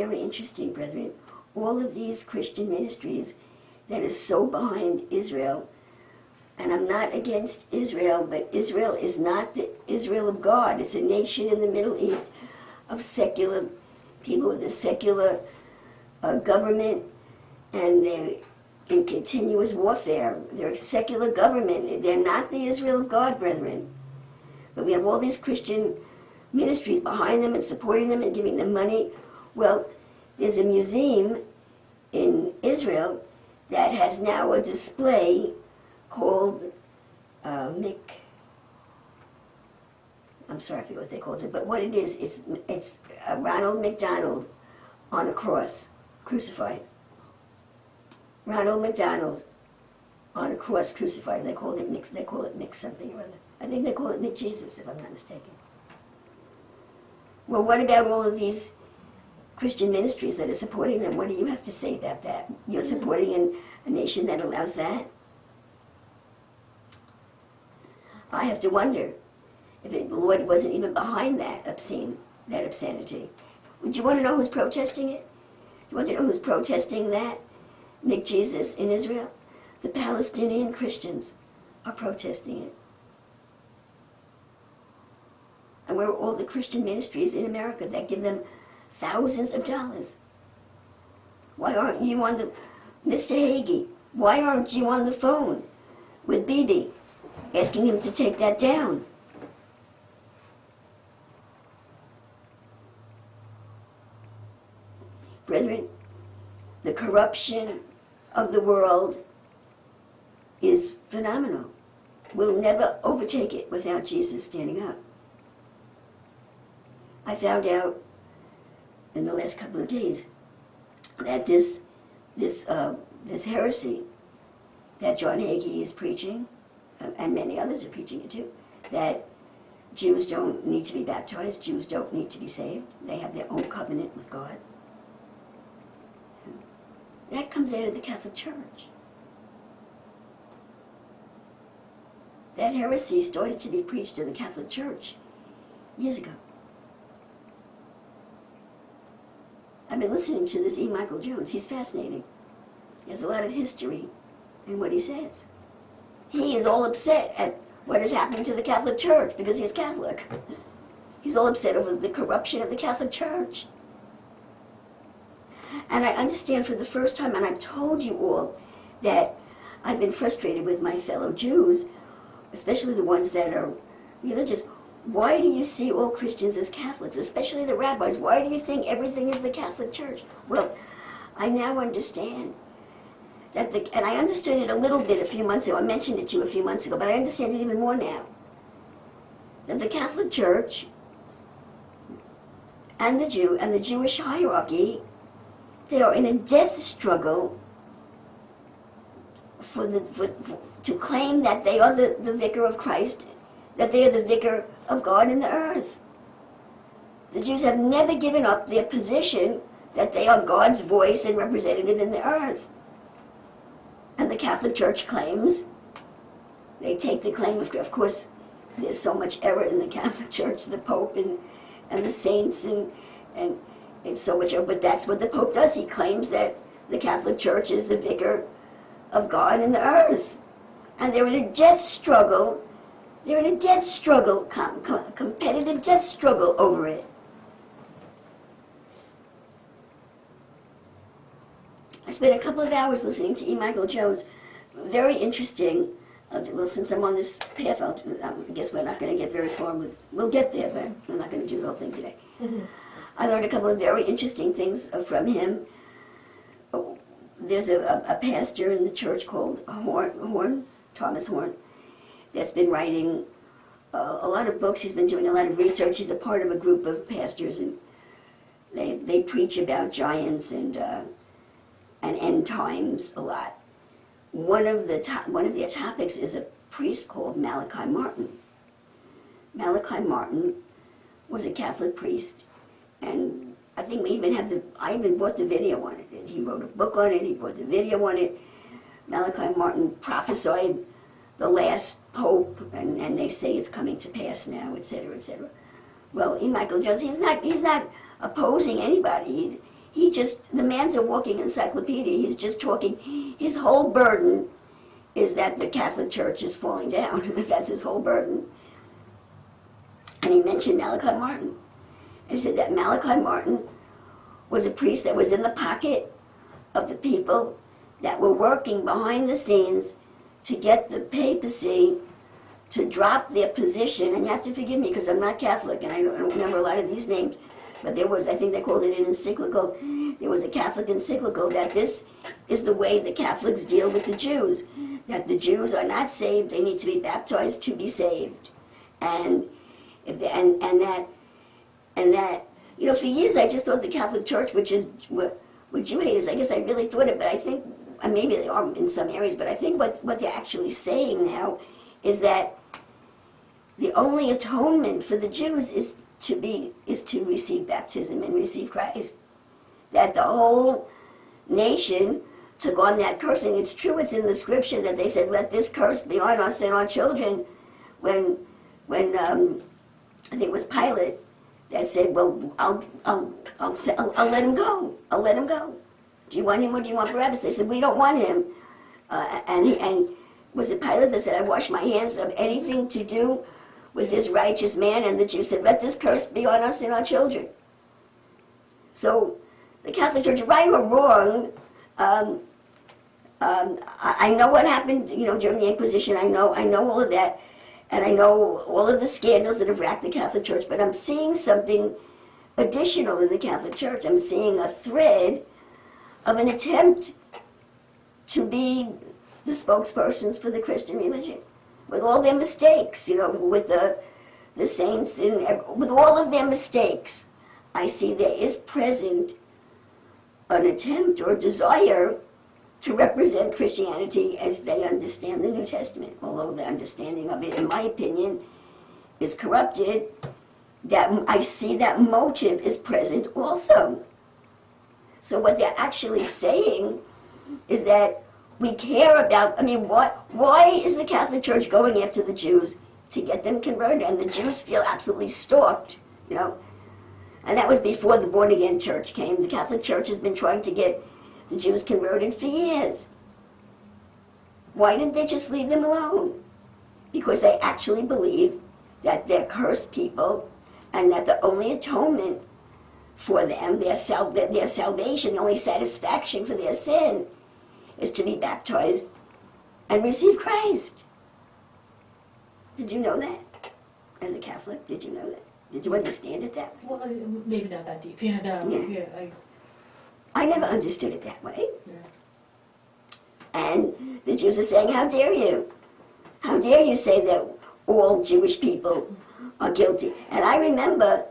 very interesting, brethren. All of these Christian ministries that are so behind Israel, and I'm not against Israel, but Israel is not the Israel of God. It's a nation in the Middle East of secular people with a secular government, and they're in continuous warfare. They're a secular government. They're not the Israel of God, brethren. But we have all these Christian ministries behind them and supporting them and giving them money. Well, there's a museum in Israel that has now a display called I'm sorry, I forget what they called it, but what it is, it's Ronald McDonald on a cross, crucified. Ronald McDonald on a cross, crucified. They call it Mick something or other. I think they call it Mick Jesus, if I'm not mistaken. Well, what about all of these Christian ministries that are supporting them? What do you have to say about that? You're supporting a nation that allows that? I have to wonder if the Lord wasn't even behind that obscenity. Would you want to know who's protesting it? Do you want to know who's protesting that? Mick Jesus in Israel? The Palestinian Christians are protesting it. And where are all the Christian ministries in America that give them thousands of dollars? Why aren't you on the, Mr. Hagee, why aren't you on the phone with Bibi asking him to take that down? Brethren, the corruption of the world is phenomenal. We'll never overtake it without Jesus standing up. I found out in the last couple of days that this heresy that John Hagee is preaching, and many others are preaching it too, that Jews don't need to be baptized, Jews don't need to be saved, they have their own covenant with God. That comes out of the Catholic Church. That heresy started to be preached in the Catholic Church years ago. I've been listening to this E. Michael Jones. He's fascinating. He has a lot of history in what he says. He is all upset at what is happening to the Catholic Church because he's Catholic. He's all upset over the corruption of the Catholic Church. And I understand for the first time, and I've told you all, that I've been frustrated with my fellow Jews, especially the ones that are religious. Why do you see all Christians as Catholics, especially the rabbis? Why do you think everything is the Catholic Church? Well, I now understand that and I understood it a little bit a few months ago. I mentioned it to you a few months ago, but I understand it even more now. That the Catholic Church and the Jewish hierarchy, they are in a death struggle to claim that they are the vicar of Christ, that they are the vicar of God in the earth. The Jews have never given up their position that they are God's voice and representative in the earth. And the Catholic Church claims, they take the claim, of course, there's so much error in the Catholic Church, the Pope and the saints, and it's so much error, but that's what the Pope does. He claims that the Catholic Church is the vicar of God in the earth. And they're in a death struggle. They're in a death struggle, competitive death struggle over it. I spent a couple of hours listening to E. Michael Jones. Very interesting. Well, since I'm on this path, I guess we're not going to get very far. We'll get there, but we're not going to do the whole thing today. Mm-hmm. I learned a couple of very interesting things from him. There's a pastor in the church called Thomas Horn, that's been writing a lot of books. He's been doing a lot of research. He's a part of a group of pastors, and they preach about giants and end times a lot. One of their topics is a priest called Malachi Martin. Malachi Martin was a Catholic priest, and I think I even bought the video on it. He wrote a book on it, he bought the video on it. Malachi Martin prophesied the last pope, and they say it's coming to pass now, etc., etc. Well, E. Michael Jones, he's not opposing anybody. the man's a walking encyclopedia. He's just talking. His whole burden is that the Catholic Church is falling down. That's his whole burden. And he mentioned Malachi Martin. And he said that Malachi Martin was a priest that was in the pocket of the people that were working behind the scenes to get the papacy to drop their position. And you have to forgive me because I'm not Catholic and I don't remember a lot of these names. But there was, I think they called it an encyclical, there was a Catholic encyclical that this is the way the Catholics deal with the Jews. That the Jews are not saved, they need to be baptized to be saved. And that, you know, for years I just thought the Catholic Church, which is what Jew haters, I guess I really thought it, but I think, and maybe they are in some areas, but I think what they're actually saying now is that the only atonement for the Jews is to receive baptism and receive Christ. That the whole nation took on that curse, and it's true, it's in the scripture that they said, let this curse be on us and our children. When I think it was Pilate that said, well, I'll let him go. I'll let him go. Do you want him or do you want Barabbas? They said, we don't want him. And was it Pilate that said, I wash my hands of anything to do with this righteous man? And the Jews said, let this curse be on us and our children. So the Catholic Church, right or wrong, I know what happened, you know, during the Inquisition. I know all of that, and I know all of the scandals that have racked the Catholic Church. But I'm seeing something additional in the Catholic Church. I'm seeing a thread of an attempt to be the spokespersons for the Christian religion, with all their mistakes, you know, with the saints, and with all of their mistakes. I see there is present an attempt or desire to represent Christianity as they understand the New Testament, although the understanding of it, in my opinion, is corrupted. That I see that motive is present also. So what they're actually saying is that we care about, I mean, why is the Catholic Church going after the Jews? To get them converted, and the Jews feel absolutely stalked, you know. And that was before the born-again church came. The Catholic Church has been trying to get the Jews converted for years. Why didn't they just leave them alone? Because they actually believe that they're cursed people, and that the only atonement for them, their salvation, the only satisfaction for their sin, is to be baptized and receive Christ. Did you know that? As a Catholic, did you know that? Did you understand it that way? Well, maybe not that deep. Yeah, no, yeah. I never understood it that way. Yeah. And the Jews are saying, how dare you? How dare you say that all Jewish people are guilty? And I remember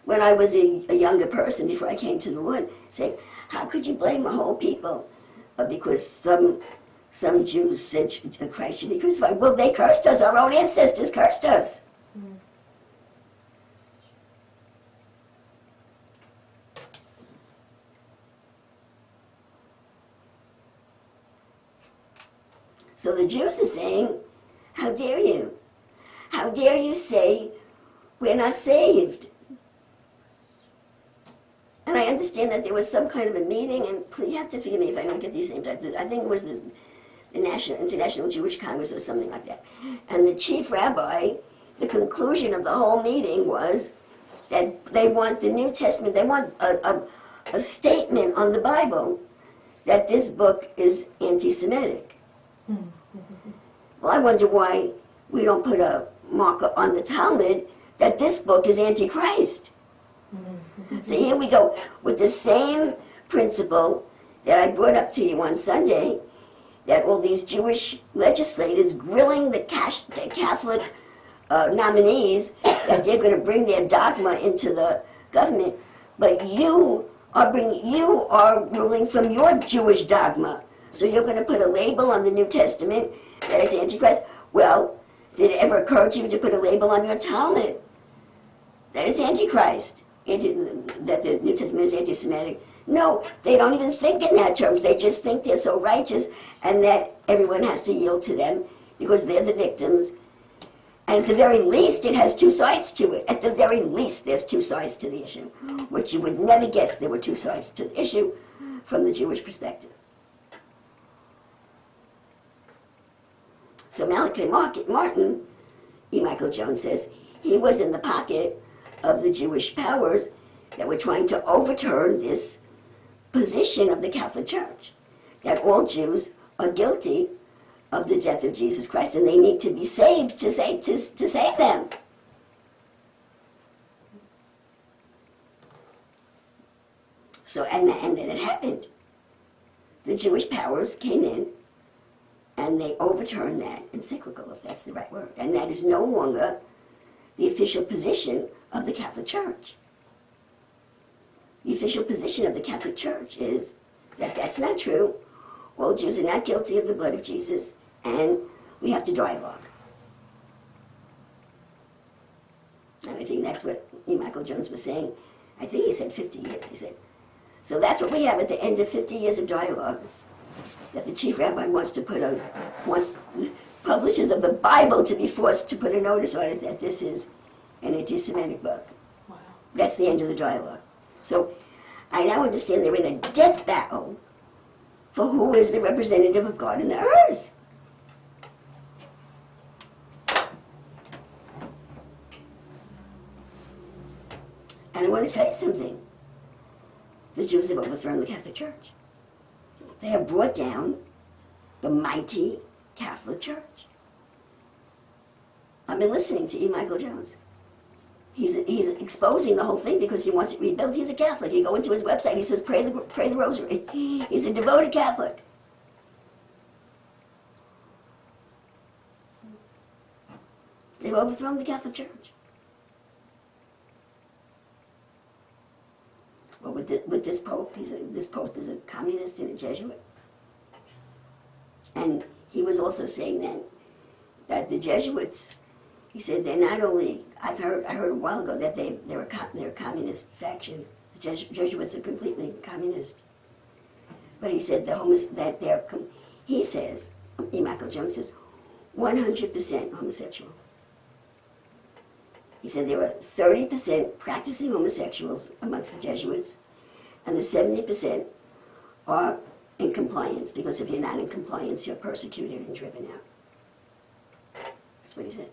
when I was a younger person, before I came to the Lord, saying, how could you blame a whole people? Because some Jews said Christ should be crucified. Well, they cursed us. Our own ancestors cursed us. So the Jews are saying, how dare you? How dare you say we're not saved? And I understand that there was some kind of a meeting, and please, you have to forgive me if I don't get these names. I think it was the International Jewish Congress or something like that. And the chief rabbi, the conclusion of the whole meeting was that they want the New Testament, they want a statement on the Bible that this book is anti-Semitic. Well, I wonder why we don't put a marker on the Talmud that this book is anti-Christ. So here we go with the same principle that I brought up to you on Sunday, that all these Jewish legislators grilling the Catholic nominees that they're going to bring their dogma into the government, but you are ruling from your Jewish dogma. So you're going to put a label on the New Testament that is Antichrist. Well, did it ever occur to you to put a label on your Talmud that it's Antichrist? That the New Testament is anti-Semitic? No, they don't even think in that terms. They just think they're so righteous and that everyone has to yield to them because they're the victims And at the very least, it has two sides to it. At the very least, there's two sides to the issue, which you would never guess there were two sides to the issue from the Jewish perspective. So Malachi Martin, E. Michael Jones says, he was in the pocket of the Jewish powers that were trying to overturn this position of the Catholic Church, that all Jews are guilty of the death of Jesus Christ, and they need to be saved to save them. So, and then it happened. The Jewish powers came in, and they overturned that encyclical, if that's the right word, and that is no longer the official position of the Catholic Church. The official position of the Catholic Church is that that's not true. All Jews are not guilty of the blood of Jesus, and we have to dialogue. And I think that's what E. Michael Jones was saying. I think he said 50 years, he said. So that's what we have at the end of 50 years of dialogue, that the chief rabbi wants publishers of the Bible to be forced to put a notice on it that this is an anti-Semitic book. Wow. That's the end of the dialogue. So I now understand they're in a death battle for who is the representative of God in the earth. And I want to tell you something. The Jews have overthrown the Catholic Church. They have brought down the mighty Catholic Church. I've been listening to E. Michael Jones. He's exposing the whole thing because he wants it rebuilt. He's a Catholic. You go into his website, he says, pray the rosary. He's a devoted Catholic. They've overthrown the Catholic Church. Well, with this Pope, this Pope is a communist and a Jesuit. And he was also saying that the Jesuits, he said they're not only, I heard a while ago that they're a communist faction. The Jesuits are completely communist. But he said he says, E. Michael Jones says, 100% homosexual. He said there were 30% practicing homosexuals amongst the Jesuits, and the 70% are in compliance, because if you're not in compliance, you're persecuted and driven out. That's what he said.